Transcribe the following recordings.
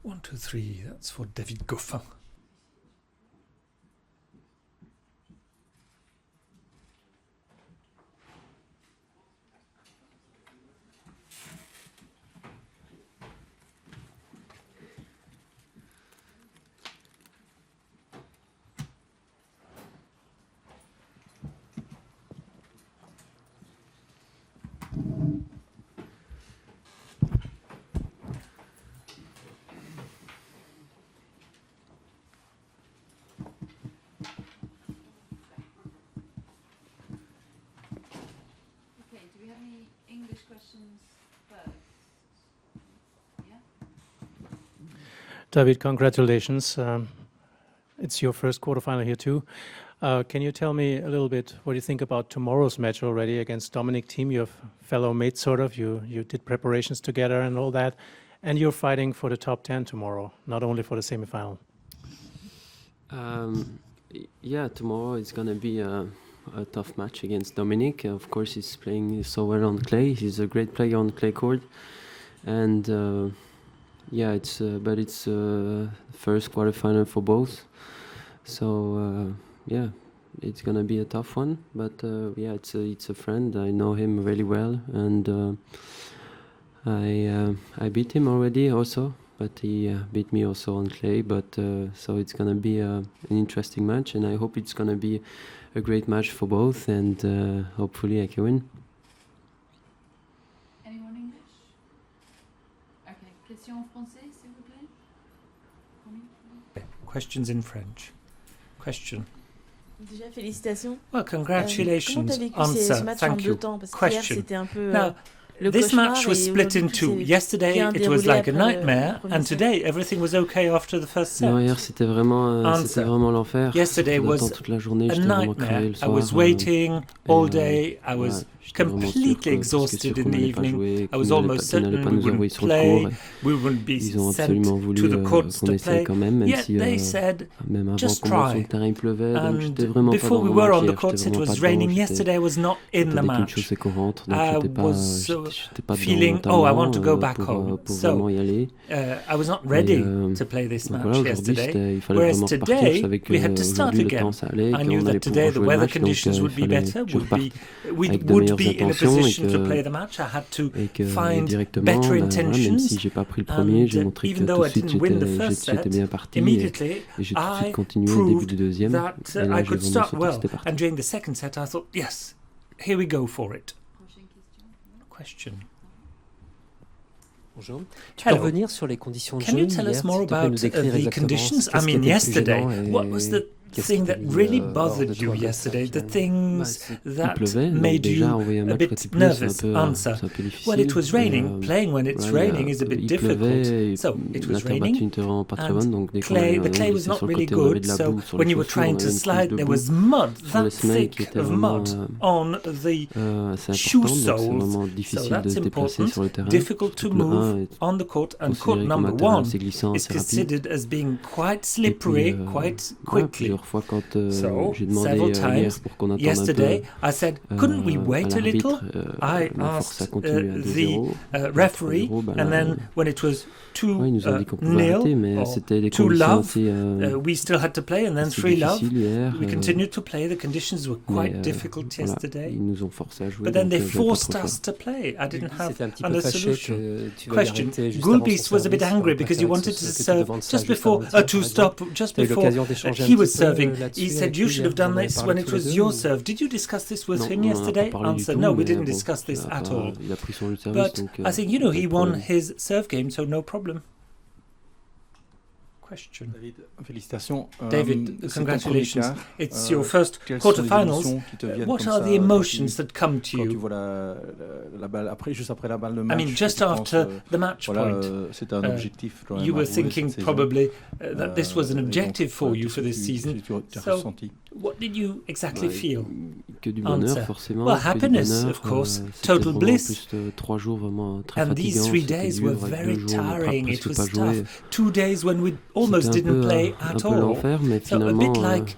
1, 2, 3, that's for David Goffin. David, congratulations. It's your first quarterfinal here too. Can you tell me a little bit what you think about tomorrow's match already against Dominic Thiem, your fellow mate sort of? You did preparations together and all that, and you're fighting for the top 10 tomorrow, not only for the semifinal. Yeah, tomorrow it's going to be a tough match against Dominic. Of course, he's playing so well on clay. He's a great player on clay court. And yeah, it's first quarterfinal for both. So yeah, it's gonna be a tough one. But yeah, it's a friend. I know him really well, and I beat him already also. But he beat me also on clay. But so it's gonna be an interesting match, and I hope it's gonna be a great match for both, and hopefully I can win. Anyone English? Okay. Question en français, s'il vous plaît. Questions in French. Question. Déjà, félicitations. Well, congratulations. Comment t'as vécu Answer. ce match en Thank deux you. temps? Parce que hier, Question. c'était un peu Now, le this cauchemar, match was et split in aujourd'hui, two. tout s'est Yesterday, bien it was déroulé like a après le nightmare, premier and set. today, everything was okay after the first set. Non, hier c'était vraiment l'enfer. Yesterday C'était was temps toute la journée, a j'étais vraiment crevé nightmare. le I soir. was waiting all et, day. I was ouais, j'étais vraiment sûr completely que- parce que exhausted sûr in qu'on the n'allait pas evening. jouer, I qu'on was n'allait almost pas- qu'ils certain n'allaient pas we nous envoyer wouldn't sur le play. court. We wouldn't be Ils ont sent absolument voulu to the courts qu'on to essaye play. quand même Yet si they said, même avant just qu'on monte sur try. le terrain il pleuvait, donc And j'étais vraiment pas before dans we mon were match on the hier, courts, j'étais it vraiment was pas dedans, raining. j'étais- Yesterday was not in the j'attendais qu'une chose, match. c'est qu'on rentre, donc I j'étais pas dedans feeling, oh, I want to go mentalement, back home. pour So, vraiment y aller. I was not ready Et, to play this donc match voilà, aujourd'hui, yesterday. il fallait Whereas vraiment repartir. Je today, savais que we had to start aujourd'hui, le again. temps, ça allait, I qu'on knew allait that today pouvoir the jouer le weather match, donc conditions il would be fallait better, que je reparte we avec de would meilleures be in a intentions et position to que- play the match. I had to et que find directement, better même intentions. si j'ai pas pris le premier, j'ai And montré que even tout though de I suite didn't win the j'étais first j'étais set, bien parti, et immediately j'ai tout de suite I continué au début proved du deuxième, that et là I j'ai could vraiment start senti que well. c'était parti. And during the second set, I thought, yes, here we go for it. Prochaine question. Question. Bonjour. Tu peux Hello. revenir sur les conditions de Can jeu you tell hier, us more s'il te plaît, about nous décrire the exactement conditions? I qu'est-ce qui mean, était le plus yesterday, gênant what was the qu'est-ce thing qui that t'a mis, really hors de bothered toi you comme ça, yesterday? The finalement? things Il that pleuvait, donc made déjà you envoyer un a match bit quand il pleut, c'est un nervous? peu, Answer. c'est un peu difficile. Well, it was raining. Playing when it's Voilà, raining is a bit il difficult. pleuvait, et So it la was terre battue raining. n'était vraiment pas très and bonne, donc dès qu'on Clay, allait the clay was glisser not sur le really côté, on avait good, de la so boue sur when les you were chaussures, on trying avait to une couche slide, de there boue was mud, sur les that semelles qui thick était of vraiment mud on the assez shoe importante, donc c'est soles. vraiment So difficile de that's se déplacer important, sur le terrain. difficult to Surtout le 1 move est on the court, and court considéré comme un number terrain one assez glissant, is assez rapide. considered as being quite Et puis, slippery quite voilà, quickly. plusieurs fois quand So, j'ai demandé several hier times pour qu'on attende yesterday, un I said, peu couldn't we à wait a little? l'arbitre, I m'a forcé à asked continuer à the 2-0. referee, 3-0, bah and là, then when it was ouais, ils nous ont dit qu'on pouvait nil arrêter, mais or c'était des 2 conditions love, assez, we still had to play, and then assez 3 love. difficiles hier. We continued to play. The conditions were mais, quite difficult voilà, yesterday. ils nous ont forcé à jouer, But then donc they j'avais pas trop forced le choix. us to play. I didn't have C'était un petit peu another fâché solution. que tu veuilles Question. arrêter juste avant Gulbis son was a bit service. angry because he Préférait que wanted ce to soit serve devant ça just juste before avant le tir, to par stop exemple. just T'as eu before l'occasion d'échanger un he petit was peu serving. là-dessus He said avec you lui should have hier, done on en this avait when parlé it tous les was deux, your ou- serve. Did you discuss this with Non, him on en a pas yesterday? parlé du Answer: tout, No, we mais didn't bon, discuss this il a at pas- all. il a pris son service, But donc I think you know pas he de won problème. his serve game, so no problem. Question. David, félicitations. David, C'est ton congratulations. premier quart. It's your first Quelles sont les quarterfinals. émotions qui te viennent What comme are ça, the emotions that come to quand tu you? vois la balle après, juste après la balle de I match? mean, just tu penses, after the match voilà, point, c'était un objectif. quand même you à were jouer thinking cette saison. probably that this was an Et donc, objective for voilà, you qu'est-ce for que this season. tu as So, ressenti? what did you exactly Ouais, feel? Que du bonheur, Answer. forcément. Well, que du happiness, bonheur, of course, c'était total vraiment bliss. plus de 3 jours vraiment très And these fatigants. 3 C'était days dur, were avec very 2 jours, on n'a tiring. It presque was pas joué. tough. 2 days when we almost C'était un didn't peu, play un at peu all. l'enfer, mais So a finalement, bit like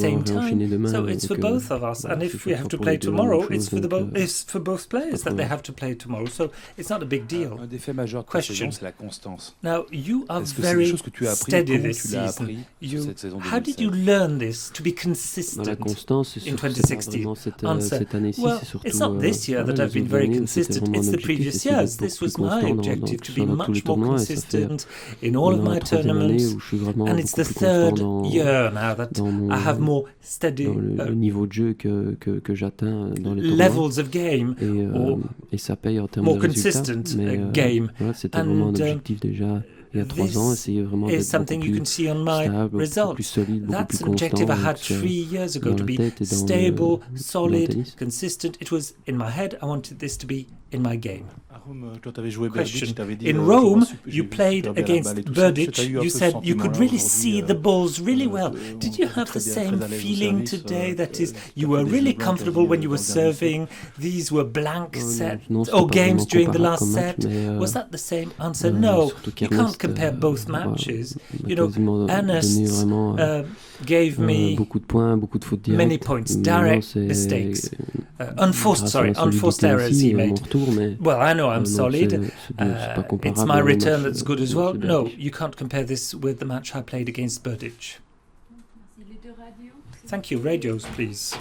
same time. réenchaîner demain. So it's for Donc, both of us. voilà, And je if suis we pas have to pour play deux la même tomorrow, chose, it's for donc, it's for both players that they problème. have to play tomorrow. So it's not a big deal. Un des faits majeurs de cette saison, c'est la constance. Now you are Est-ce que c'est des very choses que tu as appris? steady Comment this tu l'as season. appris sur cette saison How did you 2016? learn this to be La consistent constance, c'est in surtout 2016? vraiment cette Answer. année-ci, Well, c'est surtout. it's not this year that voilà, I've les been autres very années où c'était consistent. vraiment It's mon the objectif, previous essayer years. d'être This beaucoup was plus my constant objective, to be dans tous les much more tournois, et ça fait consistent in all of maintenant my la troisième année tournaments. où je suis vraiment And it's beaucoup the plus constant third year now that dans mon, I have more steady le niveau de jeu que j'atteins dans les tournois. levels of game, Et ça paye en termes more de résultats. consistent Mais game. voilà, c'était vraiment un objectif déjà il y a 3 ans, essayer vraiment Is d'être something beaucoup you can plus see on my stable, beaucoup plus results. solide, beaucoup plus That's an objective I constant, had 3 years ago, dans to la be tête et dans stable, le solid, tennis. consistent. It was in my head. I wanted this to be in my game. À Rome, quand tu avais joué Question. Berdych, tu avais dit In je Rome, vois j'ai you vu played super bien la against balle et tout ça. Est-ce que Berdych. t'as eu un You peu ce said you could sentiment-là really aujourd'hui, see the balls really well. on Did you était have très the bien, same très à l'aise au feeling service, today? That is, t'as you fait were des really jeux blancs comfortable when you were quasi dans le dernier serving. These were blank sets Non, c'était or pas games vraiment during the comparable last comme match, set. mais, Was that the same answer? No, surtout you can't qu'Ernest, compare both voilà, matches. m'a You know, quasiment donné Ernest vraiment gave me beaucoup de points, beaucoup de fautes many directes. points, Maintenant, direct c'est mistakes, unforced, grâce à sorry, la solidité unforced errors aussi, he mon made. retour, mais Well, I know I'm donc solid. c'est pas comparable It's my au return match that's good as well. de No, Berdych. you can't compare this with the match I played against Berdych. Merci. Les deux radios. Thank you. Radios, please.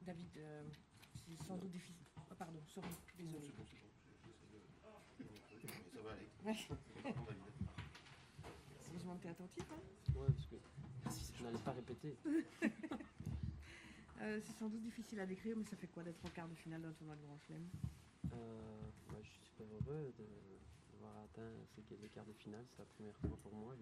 David, c'est sans doute difficile. Oh, pardon, sorry, désolé. Heureusement que tu es attentif. Hein. Ouais, parce que je n'allais pas répéter. C'est sans doute difficile à décrire, mais ça fait quoi d'être en quart de finale d'un tournoi de Grand Chelem? Je suis super heureux d'avoir atteint les quarts de finale. C'est la première fois pour moi.